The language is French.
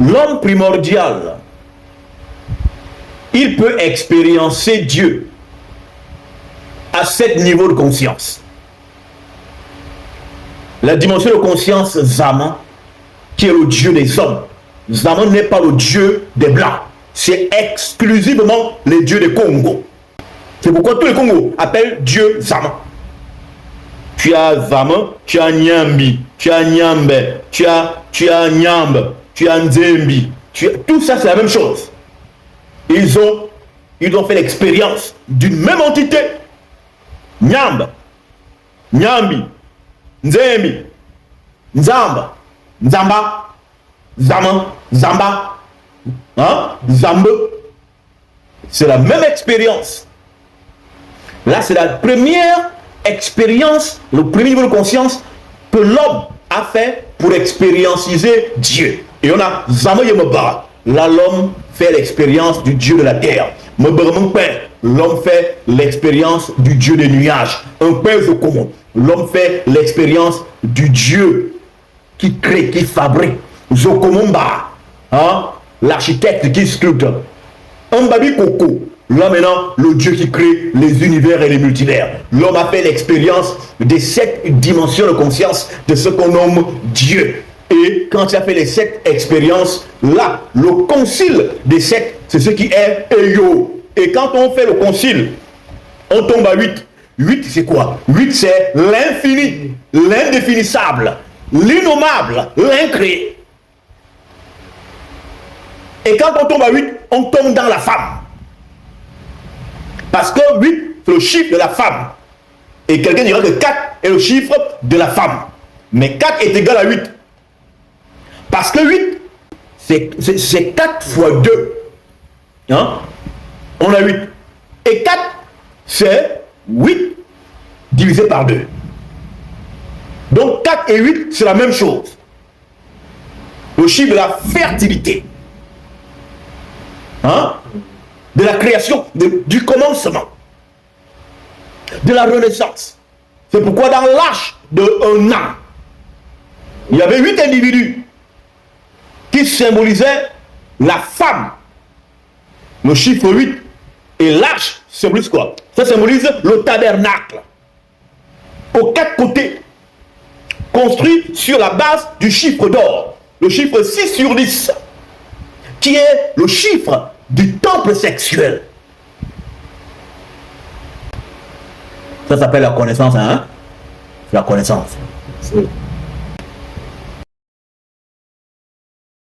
L'homme primordial, il peut expériencer Dieu à 7 niveaux de conscience. La dimension de conscience Zaman, qui est le Dieu des hommes. Zaman n'est pas le Dieu des Blancs. C'est exclusivement le Dieu des Congo. C'est pourquoi tous les Congos appellent Dieu Zaman. Tu as Zaman, tu as Nyambi, tu as Nyambe, tu as Nyambe, tu as Nzembi. Tout ça, c'est la même chose. Ils ont fait l'expérience d'une même entité. Nyambe, Nyambi, Nzembi, Nzamba, Nzamba, Zaman, Zamba, hein? Zambe. C'est la même expérience. Là, c'est la première expérience, le premier niveau de conscience que l'homme a fait pour expériencer Dieu. Et on a Zaman Yemobara. Là, l'homme fait l'expérience du Dieu de la terre. L'homme fait l'expérience du Dieu des nuages. Un père de commun. L'homme fait l'expérience du Dieu qui crée, qui fabrique. Zokomomba, hein? L'architecte qui sculpte. Un babi Koko. Là maintenant, le Dieu qui crée les univers et les multivers. L'homme a fait l'expérience des 7 dimensions de conscience de ce qu'on nomme Dieu. Et quand tu as fait les 7 expériences, là, le concile des 7, c'est ce qui est Eyo. Et quand on fait le concile, on tombe à 8. 8, c'est quoi? 8, c'est l'infini, l'indéfinissable, l'innommable, l'incréé. Et quand on tombe à 8, on tombe dans la femme. Parce que 8, c'est le chiffre de la femme. Et quelqu'un dira que 4 est le chiffre de la femme. Mais 4 est égal à 8. Parce que 8, c'est 4 fois 2. Hein? On a 8. Et 4, c'est 8 divisé par 2. Donc 4 et 8, c'est la même chose. Le chiffre de la fertilité. Hein? De la création, du commencement, de la renaissance. C'est pourquoi dans l'âge d'un an, il y avait 8 individus qui symbolisaient la femme. Le chiffre 8 et l'âge symbolise quoi? Ça symbolise le tabernacle. Aux 4 côtés, construit sur la base du chiffre d'or. Le chiffre 6 sur 10, qui est le chiffre du temple sexuel. Ça s'appelle la connaissance, hein? La connaissance.